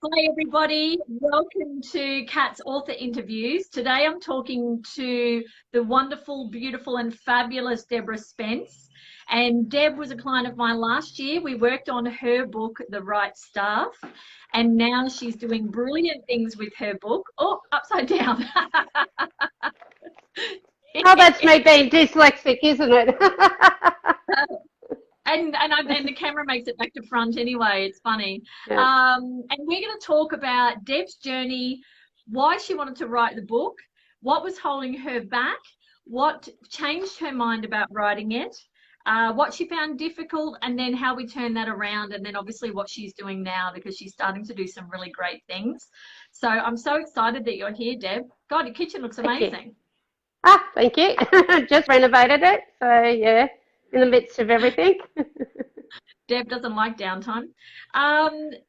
Hi, everybody. Welcome to Kat's Author Interviews. Today I'm talking to the wonderful, beautiful, and fabulous Debra Spence. And Deb was a client of mine last year. We worked on her book, The Right Stuff. And now she's doing brilliant things with her book. Oh, upside down. Oh, that's me being dyslexic, isn't it? And the camera makes it back to front anyway. It's funny. Yeah. And we're going to talk about Deb's journey, why she wanted to write the book, what was holding her back, what changed her mind about writing it, what she found difficult, and then how we turned that around, and then obviously what she's doing now because she's starting to do some really great things. So I'm so excited that you're here, Deb. God, your kitchen looks amazing. Thank you. Just renovated it, so yeah, in the midst of everything. Deb doesn't like downtime.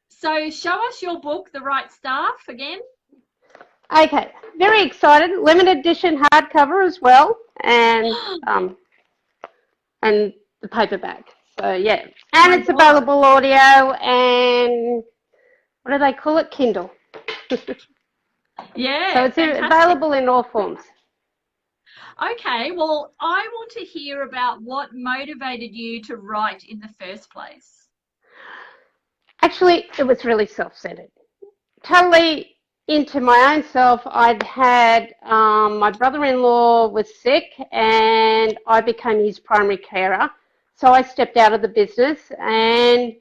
So show us your book, The Right Stuff, again. Okay, very excited. Limited edition hardcover as well, and the paperback. So yeah, and it's available audio and what do they call it? Kindle. Yeah. So it's available in all forms. Okay, well, I want to hear about what motivated you to write in the first place. Actually, it was really self-centered. Totally into my own self. I'd had, my brother-in-law was sick and I became his primary carer. So I stepped out of the business and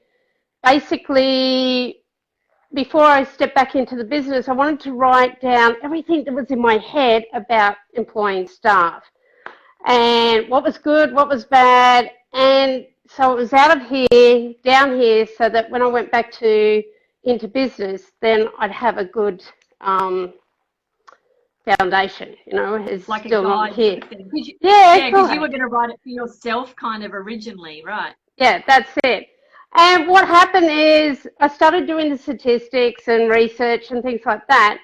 basically before I stepped back into the business, I wanted to write down everything that was in my head about employing staff and what was good, what was bad. And so it was out of here, down here, so that when I went back into business, then I'd have a good foundation, it's like still a guide not here. Because you were going to write it for yourself kind of originally, right? Yeah, that's it. And what happened is I started doing the statistics and research and things like that.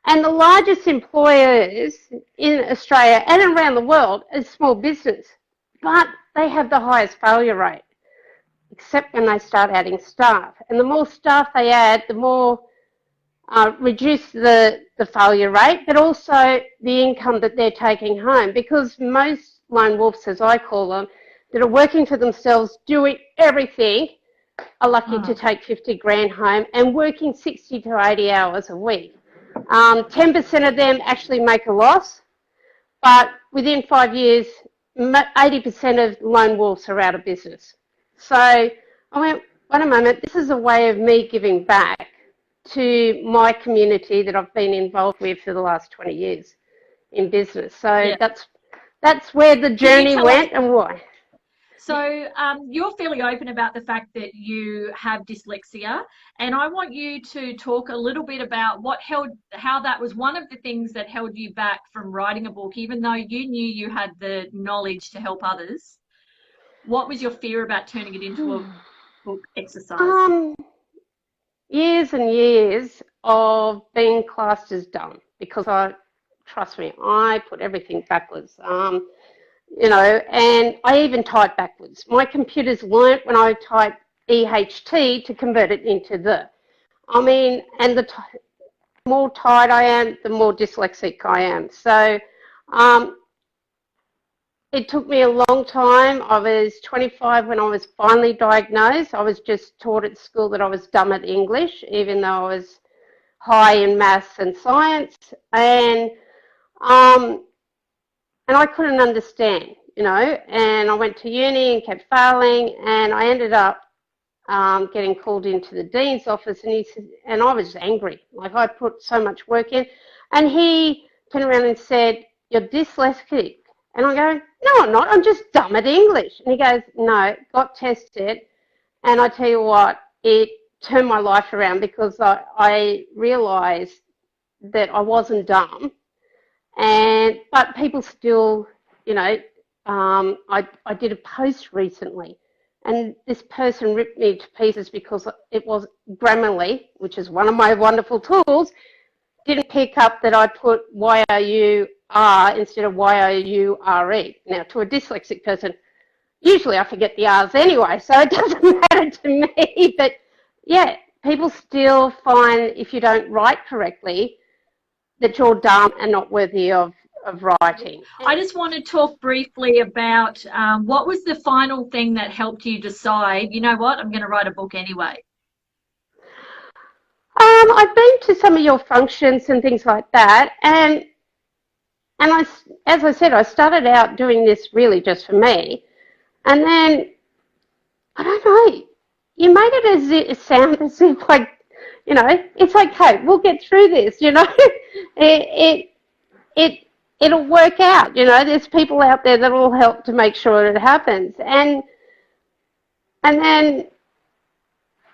And the largest employers in Australia and around the world is small business. But they have the highest failure rate, except when they start adding staff. And the more staff they add, the more reduce the failure rate, but also the income that they're taking home. Because most lone wolves, as I call them, that are working for themselves, doing everything, are lucky to take 50 grand home and working 60 to 80 hours a week. 10% of them actually make a loss, but within 5 years, 80% of lone wolves are out of business. So I went, wait a moment, this is a way of me giving back to my community that I've been involved with for the last 20 years in business. So that's where the journey went and why. So you're fairly open about the fact that you have dyslexia, and I want you to talk a little bit about how that was one of the things that held you back from writing a book, even though you knew you had the knowledge to help others. What was your fear about turning it into a book exercise? Years and years of being classed as dumb because trust me, I put everything backwards. And I even type backwards. My computers learnt when I type EHT to convert it into the. And the more tired I am, the more dyslexic I am. So it took me a long time. I was 25 when I was finally diagnosed. I was just taught at school that I was dumb at English, even though I was high in maths and science. And I couldn't understand, and I went to uni and kept failing, and I ended up getting called into the dean's office, and I was angry. Like, I put so much work in, and he turned around and said, "You're dyslexic." And I go, "No, I'm not. I'm just dumb at English." And he goes, "No, got tested." And I tell you what, it turned my life around because I realised that I wasn't dumb. But people still, I did a post recently, and this person ripped me to pieces because it was Grammarly, which is one of my wonderful tools, didn't pick up that I put Y-O-U-R instead of Y-O-U-R-E. Now, to a dyslexic person, usually I forget the R's anyway, so it doesn't matter to me. But yeah, people still find if you don't write correctly that you're dumb and not worthy of writing. I just want to talk briefly about what was the final thing that helped you decide, you know what, I'm going to write a book anyway? I've been to some of your functions and things like that, and as I said, I started out doing this really just for me, and then, I don't know, you made it sound as if, like, you know, it's okay, we'll get through this, you know. It'll work out, you know. There's people out there that will help to make sure it happens. And then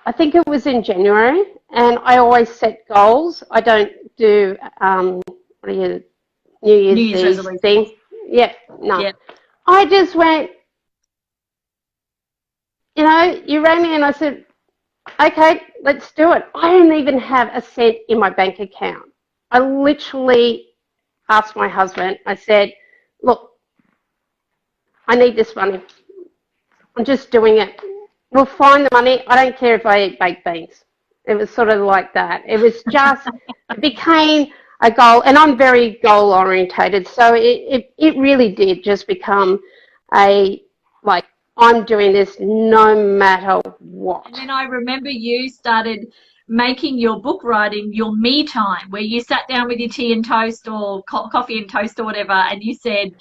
I think it was in January, and I always set goals. I don't do what are you, New Year's resolution thing. Yeah, no. Yeah. I just went, you know, you rang me and I said, okay, let's do it. I didn't even have a cent in my bank account. I literally asked my husband, I said, look, I need this money. I'm just doing it. We'll find the money. I don't care if I eat baked beans. It was sort of like that. It was just, it became a goal, and I'm very goal orientated, so it really did just become a, like, I'm doing this no matter what. And then I remember you started making your book writing your me time, where you sat down with your tea and toast or coffee and toast or whatever, and you said,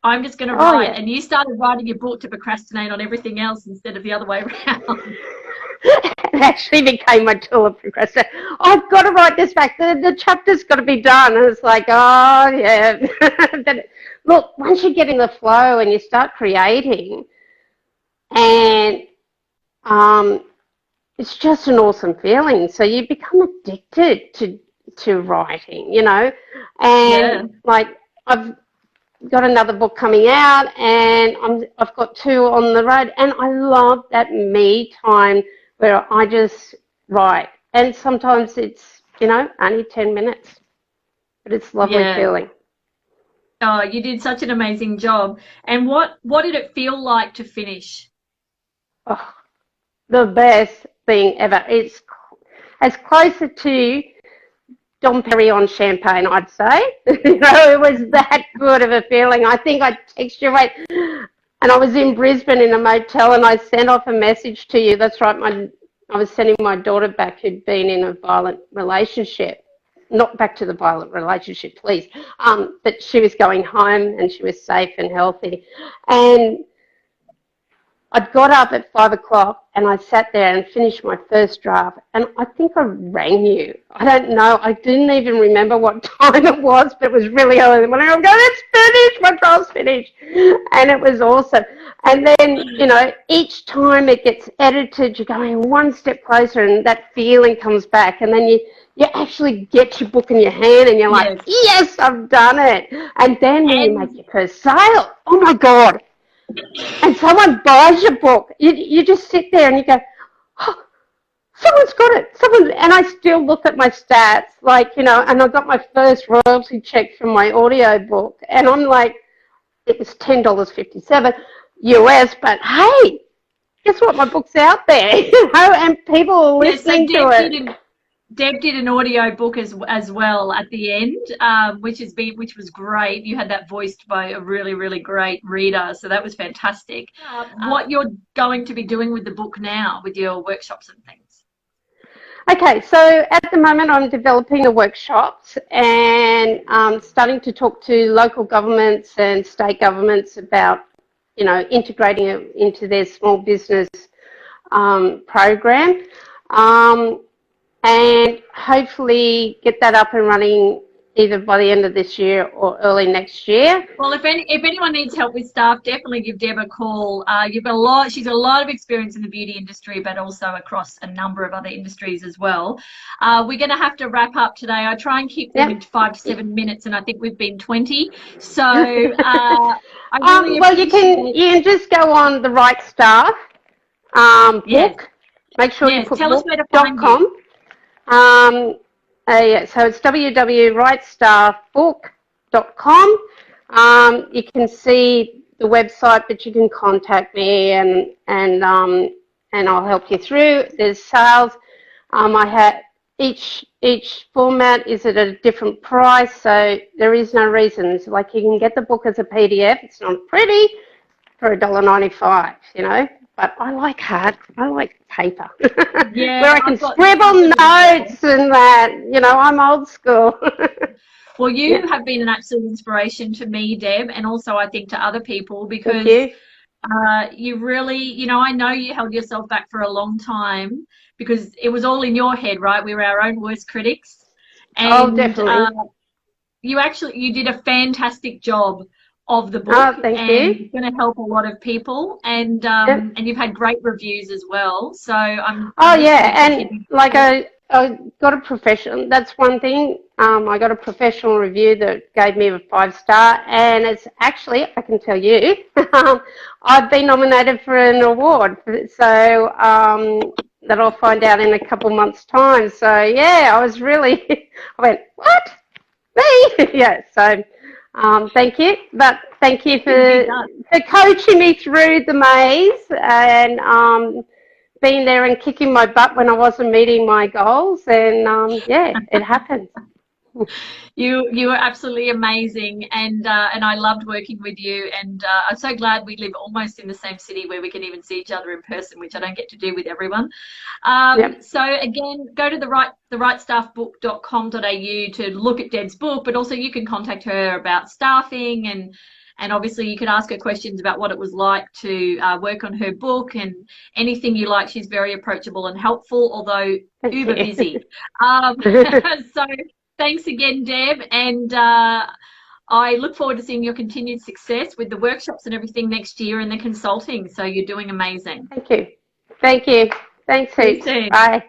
I'm just going to write. Yeah. And you started writing your book to procrastinate on everything else instead of the other way around. It actually became my tool of procrastination. I've got to write this back. The chapter's got to be done. And it's like, oh, yeah. But look, once you get in the flow and you start creating, and it's just an awesome feeling. So you become addicted to writing, you know. And, yeah, like, I've got another book coming out, and I've got 2 on the road, and I love that me time where I just write. And sometimes it's, you know, only 10 minutes, but it's lovely, yeah, feeling. Oh, you did such an amazing job. And what did it feel like to finish? Oh, the best thing ever. It's as closer to Dom Perignon champagne, I'd say. You know, it was that good of a feeling. I think I texted you, and I was in Brisbane in a motel, and I sent off a message to you. That's right, I was sending my daughter back who'd been in a violent relationship. Not back to the violent relationship, please. But she was going home, and she was safe and healthy. And I'd got up at 5 o'clock, and I sat there and finished my first draft, and I think I rang you. I don't know. I didn't even remember what time it was, but it was really early in the morning. I'm going, it's finished. My draft's finished. And it was awesome. And then, you know, each time it gets edited, you're going one step closer, and that feeling comes back. And then you actually get your book in your hand, and you're like, yes, I've done it. And then when you make your first sale, oh, my God. And someone buys your book, you just sit there and you go, oh, someone's got it. And I still look at my stats, like, you know, and I got my first royalty check from my audio book, and I'm like, it was $10.57 US, but hey, guess what? My book's out there, you know, and people are listening to it. Deb did an audio book as well at the end, which was great. You had that voiced by a really, really great reader, so that was fantastic. What you're going to be doing with the book now, with your workshops and things? Okay, so at the moment I'm developing the workshops and starting to talk to local governments and state governments about, you know, integrating it into their small business program. And hopefully get that up and running either by the end of this year or early next year. Well, if anyone needs help with staff, definitely give Deb a call. She's got a lot of experience in the beauty industry, but also across a number of other industries as well. We're going to have to wrap up today. I try and keep them in 5 to 7 minutes, and I think we've been 20. So I really well, you can just go on the Right Staff book. Make sure you put tell us where to find you. So it's www.rightstaffbook.com. You can see the website, but you can contact me and I'll help you through. There's sales. I had each format is at a different price, so there is no reason. It's like you can get the book as a PDF. It's not pretty for $1.95, you know. But I like hard. I like paper, Yeah, where I can I've got scribble mine as well. notes and that. You know, I'm old school. Well, you Yeah, have been an absolute inspiration to me, Deb, and also I think to other people thank because you. you really, I know you held yourself back for a long time because it was all in your head, right? We were our own worst critics. Oh, And definitely. you did a fantastic job of the book Oh, thank and you. it's going to help a lot of people Yeah. and you've had great reviews as well. So I'm Oh wishing yeah, you and continued like success. I got a professional. That's one thing. I got a professional review that gave me a 5-star, and it's actually, I can tell you, I've been nominated for an award. So that I'll find out in a couple months' time. So yeah, I was really, I went, what? Me? Yeah. So thank you, but thank you You'll be done. for coaching me through the maze and being there and kicking my butt when I wasn't meeting my goals. And yeah, it happens. You were absolutely amazing, and I loved working with you. And I'm so glad we live almost in the same city where we can even see each other in person, which I don't get to do with everyone. Yep. So again, go to therightstaffbook.com.au to look at Deb's book, but also you can contact her about staffing and obviously you could ask her questions about what it was like to work on her book and anything you like. She's very approachable and helpful, although Thank uber you. busy. So thanks again, Deb, and I look forward to seeing your continued success with the workshops and everything next year and the consulting. So you're doing amazing. Thank you. Thank you. Thanks, See you heaps. soon. Bye.